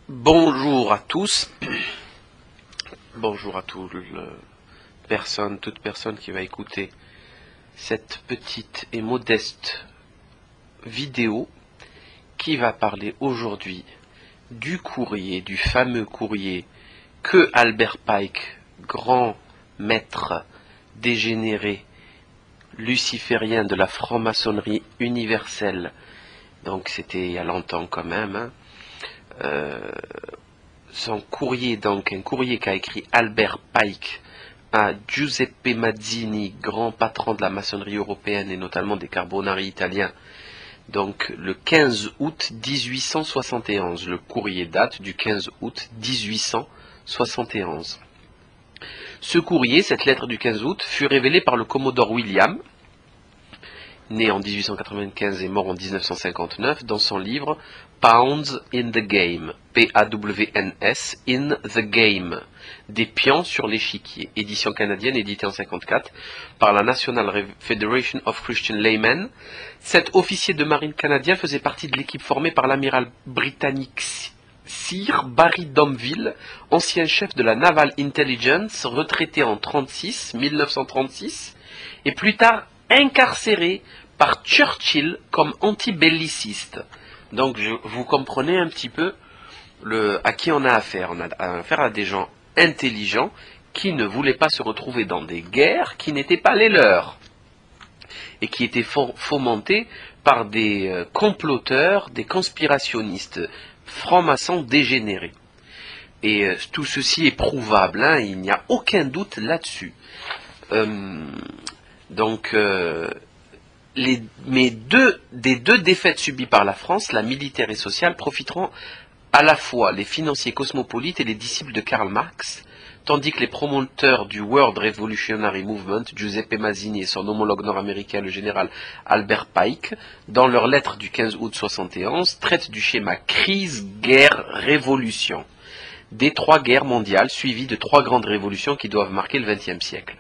Bonjour à tous, bonjour à toute personne qui va écouter cette petite et modeste vidéo qui va parler aujourd'hui du courrier, du fameux courrier que Albert Pike, grand maître dégénéré luciférien de la franc-maçonnerie universelle, donc c'était il y a longtemps quand même, son courrier, donc un courrier qu'a écrit Albert Pike à Giuseppe Mazzini, grand patron de la maçonnerie européenne et notamment des Carbonari italiens, donc le 15 août 1871. Le courrier date du 15 août 1871. Ce courrier, cette lettre du 15 août, fut révélée par le Commodore William, né en 1895 et mort en 1959, dans son livre Pawns in the Game, P-A-W-N-S, in the Game, des pions sur l'échiquier, édition canadienne éditée en 1954 par la National Federation of Christian Laymen. Cet officier de marine canadien faisait partie de l'équipe formée par l'amiral britannique Sir Barry Domville, ancien chef de la Naval Intelligence, retraité en 1936, et plus tard incarcéré par Churchill comme antibelliciste. Donc vous comprenez un petit peu à qui on a affaire. On a affaire à des gens intelligents qui ne voulaient pas se retrouver dans des guerres qui n'étaient pas les leurs et qui étaient fomentées par des comploteurs, des conspirationnistes francs-maçons dégénérés. Et tout ceci est prouvable, hein, il n'y a aucun doute là-dessus. Des deux défaites subies par la France, la militaire et sociale, profiteront à la fois les financiers cosmopolites et les disciples de Karl Marx, tandis que les promoteurs du World Revolutionary Movement, Giuseppe Mazzini et son homologue nord-américain, le général Albert Pike, dans leur lettre du 15 août 71, traitent du schéma crise, guerre, révolution, des trois guerres mondiales suivies de trois grandes révolutions qui doivent marquer le XXe siècle.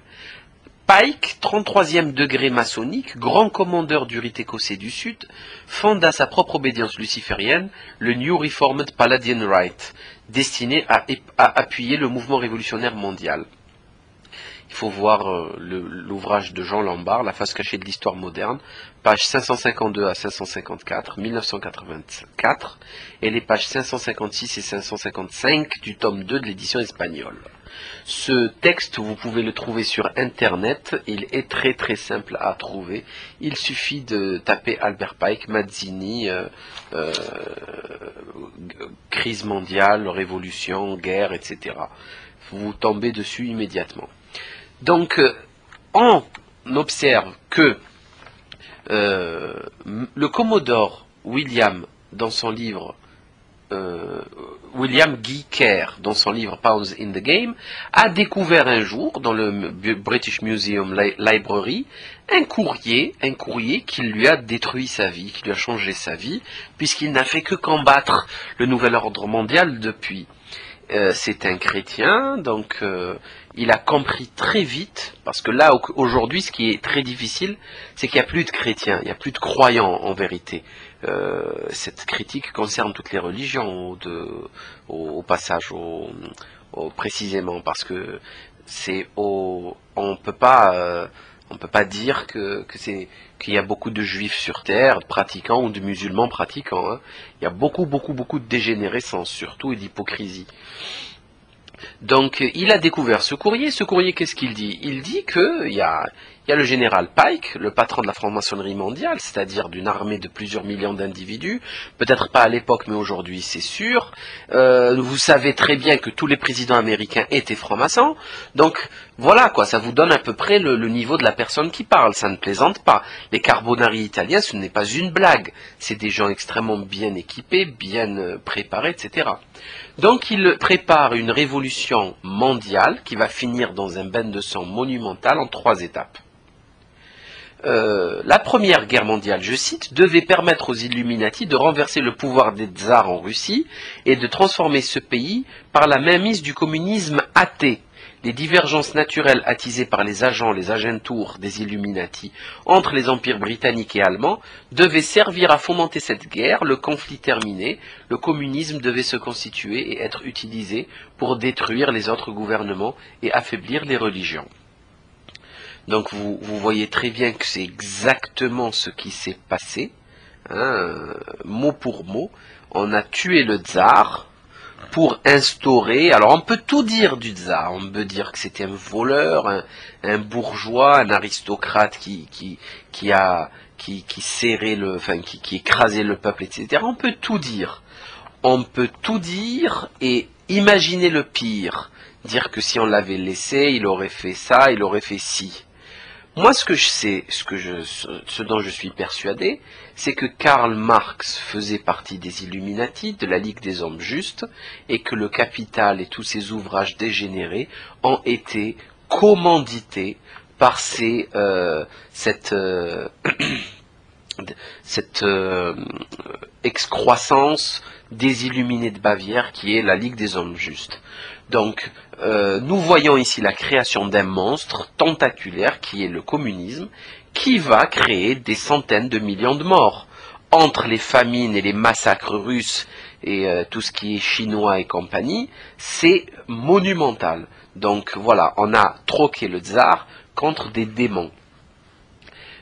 Pike, 33e degré maçonnique, grand commandeur du rite écossais du Sud, fonda sa propre obédience luciférienne, le New Reformed Palladian Rite, destiné à appuyer le mouvement révolutionnaire mondial. Il faut voir l'ouvrage de Jean Lombard, La face cachée de l'histoire moderne, pages 552 à 554, 1984, et les pages 556 et 555 du tome 2 de l'édition espagnole. Ce texte, vous pouvez le trouver sur Internet, il est très très simple à trouver. Il suffit de taper Albert Pike, Mazzini, crise mondiale, révolution, guerre, etc. Vous tombez dessus immédiatement. Donc, on observe que le Commodore William, dans son livre, William Guy Kerr, dans son livre Pawns in the Game, a découvert un jour, dans le British Museum Library, un courrier qui lui a détruit sa vie, qui lui a changé sa vie, puisqu'il n'a fait que combattre le nouvel ordre mondial depuis. C'est un chrétien, donc il a compris très vite, parce que là, aujourd'hui, ce qui est très difficile, c'est qu'il n'y a plus de chrétiens, il n'y a plus de croyants en vérité. Cette critique concerne toutes les religions au passage, précisément, parce que on peut pas dire qu'il y a beaucoup de juifs sur terre pratiquants ou de musulmans pratiquants, hein. Il y a beaucoup de dégénérescence surtout et d'hypocrisie. Donc il a découvert ce courrier. Ce courrier, qu'est-ce qu'il dit? Il dit qu'il y a le général Pike, le patron de la franc-maçonnerie mondiale, c'est-à-dire d'une armée de plusieurs millions d'individus, peut-être pas à l'époque, mais aujourd'hui c'est sûr. Vous savez très bien que tous les présidents américains étaient francs-maçons, donc voilà quoi, ça vous donne à peu près le niveau de la personne qui parle, ça ne plaisante pas. Les Carbonari italiens, ce n'est pas une blague, c'est des gens extrêmement bien équipés, bien préparés, etc. Donc il prépare une révolution mondiale qui va finir dans un bain de sang monumental en 3 étapes. La première guerre mondiale, je cite, devait permettre aux Illuminati de renverser le pouvoir des tsars en Russie et de transformer ce pays par la mainmise du communisme athée. les divergences naturelles attisées par les agentours des Illuminati entre les empires britanniques et allemands devaient servir à fomenter cette guerre. Le conflit terminé, le communisme devait se constituer et être utilisé pour détruire les autres gouvernements et affaiblir les religions. Donc vous voyez très bien que c'est exactement ce qui s'est passé, hein, mot pour mot. On a tué le tsar pour instaurer, alors on peut tout dire du tsar, on peut dire que c'était un voleur, un bourgeois, un aristocrate qui serrait qui écrasait le peuple, etc. On peut tout dire. On peut tout dire et imaginer le pire. Dire que si on l'avait laissé, il aurait fait ça, il aurait fait ci. Moi, ce que je sais, ce dont je suis persuadé, c'est que Karl Marx faisait partie des Illuminati, de la Ligue des Hommes Justes, et que le Capital et tous ses ouvrages dégénérés ont été commandités par cette excroissance des Illuminés de Bavière qui est la Ligue des Hommes Justes. Donc, nous voyons ici la création d'un monstre tentaculaire qui est le communisme, qui va créer des centaines de millions de morts. Entre les famines et les massacres russes et tout ce qui est chinois et compagnie, c'est monumental. Donc voilà, on a troqué le tsar contre des démons.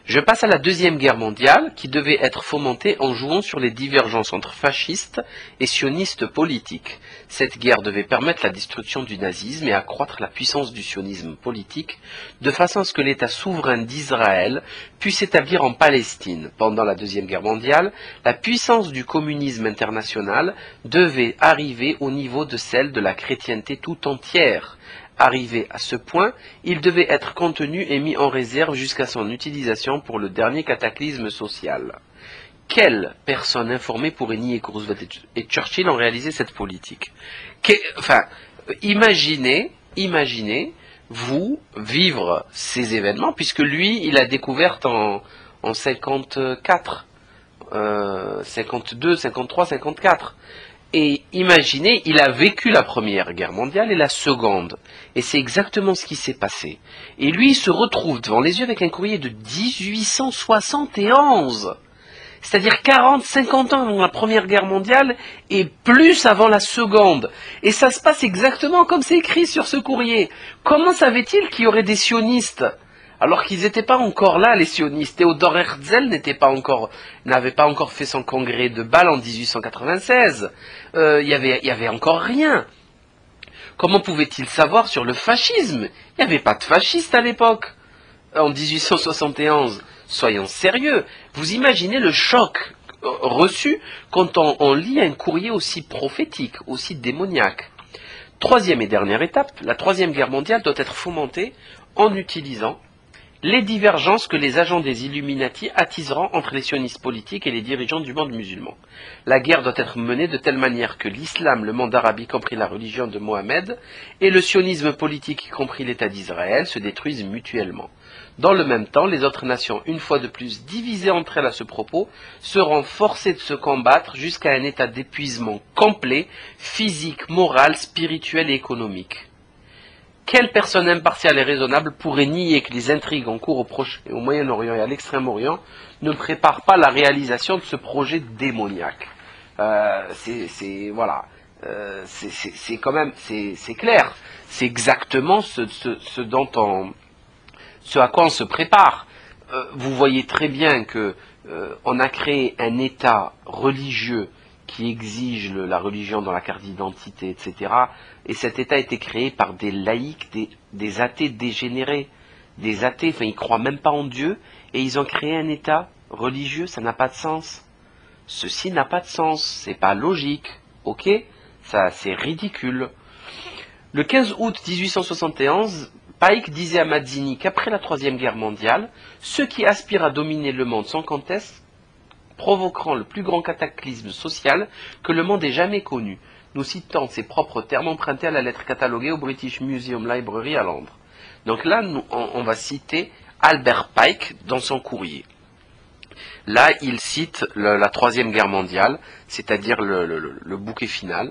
Je passe à la Deuxième Guerre mondiale, qui devait être fomentée en jouant sur les divergences entre fascistes et sionistes politiques. Cette guerre devait permettre la destruction du nazisme et accroître la puissance du sionisme politique, de façon à ce que l'État souverain d'Israël puisse s'établir en Palestine. Pendant la Deuxième Guerre mondiale, la puissance du communisme international devait arriver au niveau de celle de la chrétienté tout entière. Arrivé à ce point, il devait être contenu et mis en réserve jusqu'à son utilisation pour le dernier cataclysme social. Quelle personne informée pourrait nier que Roosevelt et Churchill ont réalisé cette politique? Imaginez, vous, vivre ces événements, puisque lui, il a découvert en 54, 52, 53, 54. Et imaginez, il a vécu la Première Guerre mondiale et la Seconde. Et c'est exactement ce qui s'est passé. Et lui, il se retrouve devant les yeux avec un courrier de 1871. C'est-à-dire 40, 50 ans avant la Première Guerre mondiale et plus avant la Seconde. Et ça se passe exactement comme c'est écrit sur ce courrier. Comment savait-il qu'il y aurait des sionistes ? Alors qu'ils n'étaient pas encore là, les sionistes. Theodor Herzl n'avait pas encore fait son congrès de Bâle en 1896. Il y avait encore rien. Comment pouvait-il savoir sur le fascisme? Il n'y avait pas de fascistes à l'époque, en 1871. Soyons sérieux. Vous imaginez le choc reçu quand on lit un courrier aussi prophétique, aussi démoniaque. Troisième et dernière étape, la Troisième Guerre mondiale doit être fomentée en utilisant les divergences que les agents des Illuminati attiseront entre les sionistes politiques et les dirigeants du monde musulman. La guerre doit être menée de telle manière que l'islam, le monde arabe, y compris la religion de Mohammed, et le sionisme politique, y compris l'État d'Israël, se détruisent mutuellement. Dans le même temps, les autres nations, une fois de plus divisées entre elles à ce propos, seront forcées de se combattre jusqu'à un état d'épuisement complet, physique, moral, spirituel et économique. Quelle personne impartiale et raisonnable pourrait nier que les intrigues en cours au Proche et au Moyen-Orient et à l'Extrême-Orient ne préparent pas la réalisation de ce projet démoniaque? C'est clair. C'est exactement ce à quoi on se prépare. Vous voyez très bien que on a créé un État religieux qui exige la religion dans la carte d'identité, etc. Et cet État a été créé par des laïcs, des athées dégénérés. Des athées, ils ne croient même pas en Dieu, et ils ont créé un État religieux, ça n'a pas de sens. Ceci n'a pas de sens, c'est pas logique, ok? Ça, c'est ridicule. Le 15 août 1871, Pike disait à Mazzini qu'après la Troisième Guerre mondiale, ceux qui aspirent à dominer le monde sans conteste provoqueront le plus grand cataclysme social que le monde ait jamais connu. Nous citons ses propres termes empruntés à la lettre cataloguée au British Museum Library à Londres. Donc là, on va citer Albert Pike dans son courrier. Là, il cite la Troisième Guerre mondiale, c'est-à-dire le bouquet final.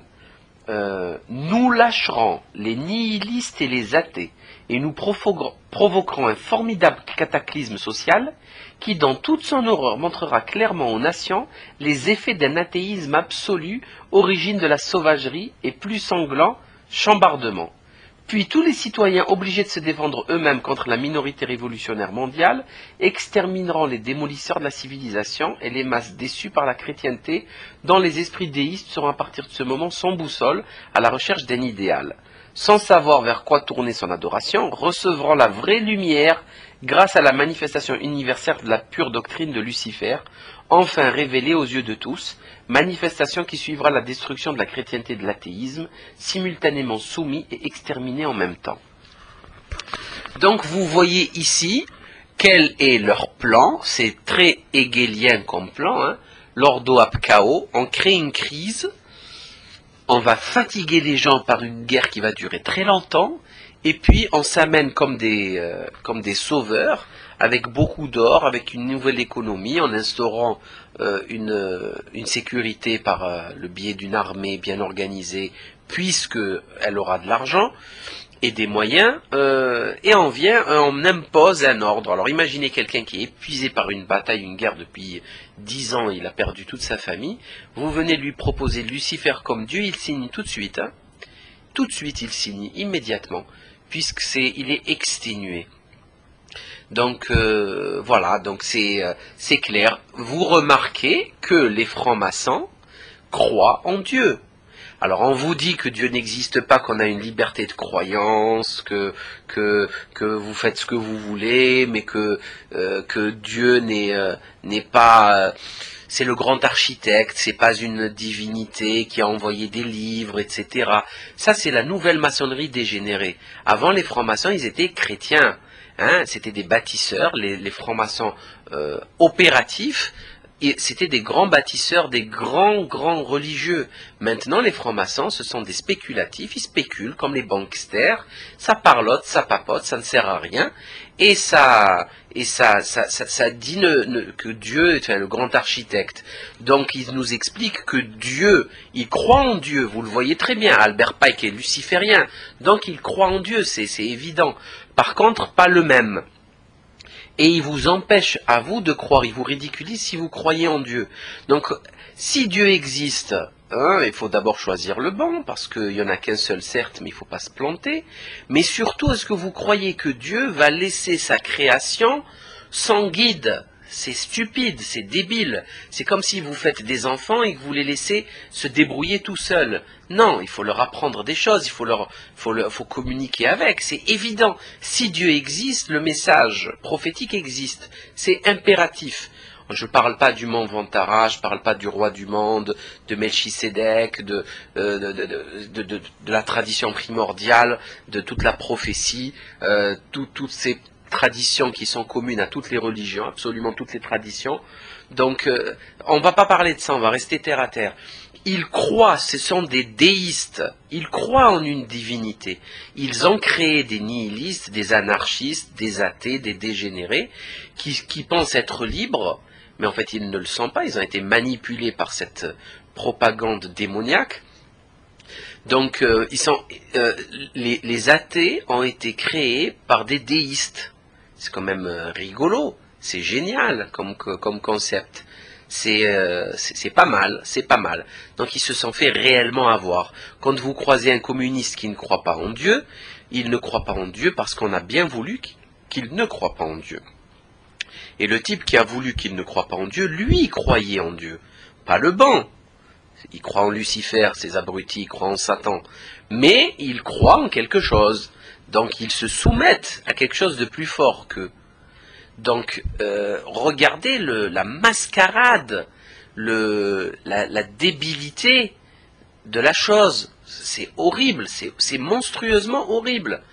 Nous lâcherons les nihilistes et les athées, et nous provoquerons un formidable cataclysme social qui, dans toute son horreur, montrera clairement aux nations les effets d'un athéisme absolu, origine de la sauvagerie et plus sanglant chambardement. Puis tous les citoyens obligés de se défendre eux-mêmes contre la minorité révolutionnaire mondiale extermineront les démolisseurs de la civilisation et les masses déçues par la chrétienté, dont les esprits déistes seront à partir de ce moment sans boussole, à la recherche d'un idéal. Sans savoir vers quoi tourner son adoration, recevront la vraie lumière grâce à la manifestation universelle de la pure doctrine de Lucifer, enfin révélée aux yeux de tous, manifestation qui suivra la destruction de la chrétienté et de l'athéisme, simultanément soumis et exterminés en même temps. Donc vous voyez ici quel est leur plan, c'est très hegelien comme plan, hein. L'ordo ab chaos, on crée une crise, on va fatiguer les gens par une guerre qui va durer très longtemps, et puis on s'amène comme des sauveurs, avec beaucoup d'or, avec une nouvelle économie, en instaurant une sécurité par le biais d'une armée bien organisée, puisqu'elle aura de l'argent et des moyens, et on impose un ordre. Alors imaginez quelqu'un qui est épuisé par une bataille, une guerre depuis 10 ans, il a perdu toute sa famille, vous venez lui proposer Lucifer comme Dieu, il signe tout de suite, hein. Tout de suite il signe, immédiatement, puisqu'il est exténué. Donc voilà, donc c'est clair. Vous remarquez que les francs-maçons croient en Dieu. Alors on vous dit que Dieu n'existe pas, qu'on a une liberté de croyance, que vous faites ce que vous voulez, mais que Dieu n'est pas... c'est le grand architecte, c'est pas une divinité qui a envoyé des livres, etc. Ça c'est la nouvelle maçonnerie dégénérée. Avant les francs-maçons, ils étaient chrétiens. Hein, c'était des bâtisseurs, les francs-maçons opératifs, c'était des grands bâtisseurs, des grands religieux. Maintenant, les francs-maçons, ce sont des spéculatifs, ils spéculent comme les banksters, ça parlote, ça papote, ça ne sert à rien, et ça dit que Dieu est le grand architecte. Donc, il nous explique que Dieu, il croit en Dieu, vous le voyez très bien, Albert Pike est luciférien, donc il croit en Dieu, c'est évident. Par contre, pas le même. Et il vous empêche à vous de croire, il vous ridiculise si vous croyez en Dieu. Donc, si Dieu existe, hein, il faut d'abord choisir le bon, parce qu'il n'y en a qu'un seul, certes, mais il ne faut pas se planter. Mais surtout, est-ce que vous croyez que Dieu va laisser sa création sans guide ? C'est stupide, c'est débile. C'est comme si vous faites des enfants et que vous les laissez se débrouiller tout seuls. Non, il faut leur apprendre des choses, il faut communiquer avec, c'est évident. Si Dieu existe, le message prophétique existe. C'est impératif. Je ne parle pas du mont Vantara, je ne parle pas du roi du monde, de Melchisédek, de la tradition primordiale, de toute la prophétie, toutes ces traditions qui sont communes à toutes les religions, absolument toutes les traditions. Donc, on ne va pas parler de ça, on va rester terre à terre. Ils croient, ce sont des déistes, ils croient en une divinité. Ils ont créé des nihilistes, des anarchistes, des athées, des dégénérés, qui pensent être libres, mais en fait ils ne le sont pas, ils ont été manipulés par cette propagande démoniaque. Donc, les athées ont été créés par des déistes. C'est quand même rigolo, c'est génial comme concept. C'est pas mal, c'est pas mal. Donc ils se sont fait réellement avoir. Quand vous croisez un communiste qui ne croit pas en Dieu, il ne croit pas en Dieu parce qu'on a bien voulu qu'il ne croit pas en Dieu. Et le type qui a voulu qu'il ne croit pas en Dieu, lui, croyait en Dieu. Pas le bon. Il croit en Lucifer, ces abrutis, il croit en Satan. Mais il croit en quelque chose. Donc ils se soumettent à quelque chose de plus fort qu'eux. Donc regardez la mascarade, la débilité de la chose. C'est horrible, c'est monstrueusement horrible.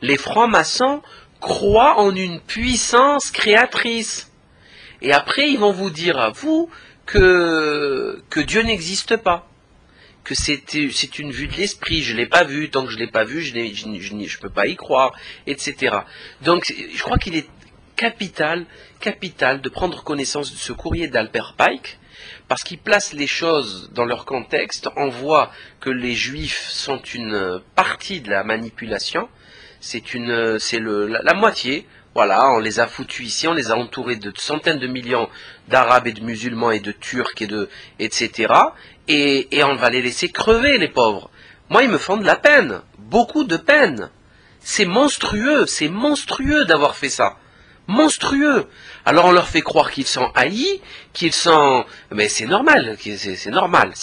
Les francs-maçons croient en une puissance créatrice. Et après ils vont vous dire à vous que Dieu n'existe pas. Que c'est une vue de l'esprit, je ne l'ai pas vu, tant que je ne l'ai pas vu, je ne peux pas y croire, etc. Donc je crois qu'il est capital de prendre connaissance de ce courrier d'Albert Pike, parce qu'il place les choses dans leur contexte. On voit que les Juifs sont une partie de la manipulation, c'est la moitié. Voilà, on les a foutus ici, on les a entourés de centaines de millions d'Arabes et de musulmans et de Turcs etc. Et on va les laisser crever, les pauvres. Moi, ils me font de la peine, beaucoup de peine. C'est monstrueux d'avoir fait ça. Monstrueux. Alors on leur fait croire qu'ils sont haïs, qu'ils sont... Mais c'est normal, c'est normal.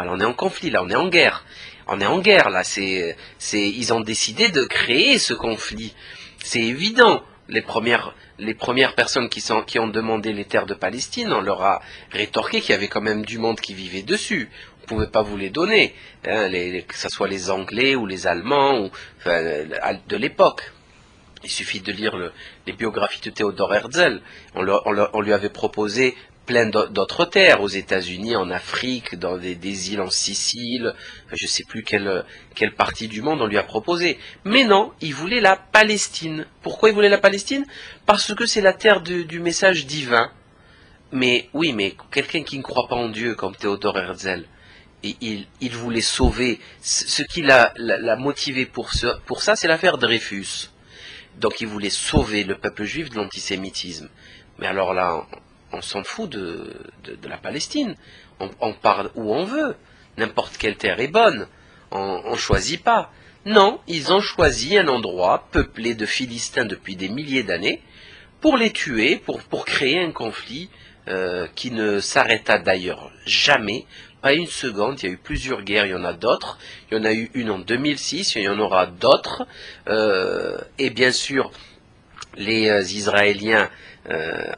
On est en conflit là, on est en guerre. On est en guerre là, ils ont décidé de créer ce conflit. C'est évident. Les premières personnes qui ont demandé les terres de Palestine, on leur a rétorqué qu'il y avait quand même du monde qui vivait dessus. On ne pouvait pas vous les donner, hein, que ce soit les Anglais ou les Allemands de l'époque. Il suffit de lire les biographies de Theodor Herzl. On lui avait proposé plein d'autres terres, aux États-Unis, en Afrique, dans des îles en Sicile, je ne sais plus quelle partie du monde on lui a proposé. Mais non, il voulait la Palestine. Pourquoi il voulait la Palestine? Parce que c'est la terre du message divin. Mais oui, mais quelqu'un qui ne croit pas en Dieu, comme Theodor Herzl, il voulait sauver. Ce qui l'a motivé pour ça, c'est l'affaire Dreyfus. Donc il voulait sauver le peuple juif de l'antisémitisme. Mais alors là, on s'en fout de la Palestine. On parle où on veut. N'importe quelle terre est bonne. On ne choisit pas. Non, ils ont choisi un endroit peuplé de Philistins depuis des milliers d'années pour les tuer, pour créer un conflit qui ne s'arrêta d'ailleurs jamais. Pas une seconde, il y a eu plusieurs guerres, il y en a d'autres. Il y en a eu une en 2006, il y en aura d'autres. Et bien sûr, les Israéliens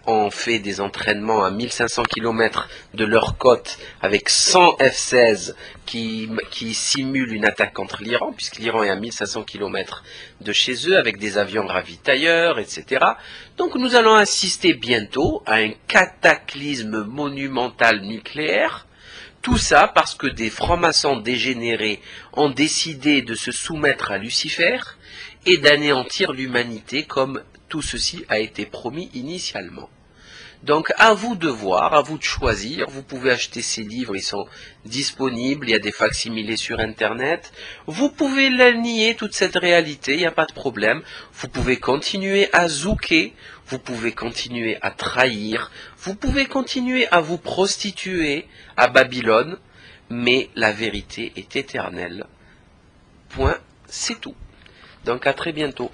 ont fait des entraînements à 1500 km de leur côte avec 100 F-16 qui simulent une attaque contre l'Iran, puisque l'Iran est à 1500 km de chez eux, avec des avions ravitailleurs, etc. Donc nous allons assister bientôt à un cataclysme monumental nucléaire. Tout ça parce que des francs-maçons dégénérés ont décidé de se soumettre à Lucifer et d'anéantir l'humanité comme tout ceci a été promis initialement. Donc à vous de voir, à vous de choisir. Vous pouvez acheter ces livres, ils sont disponibles, il y a des facsimilés sur internet. Vous pouvez la nier, toute cette réalité, il n'y a pas de problème. Vous pouvez continuer à zouker, vous pouvez continuer à trahir, vous pouvez continuer à vous prostituer à Babylone, mais la vérité est éternelle. Point, c'est tout. Donc à très bientôt.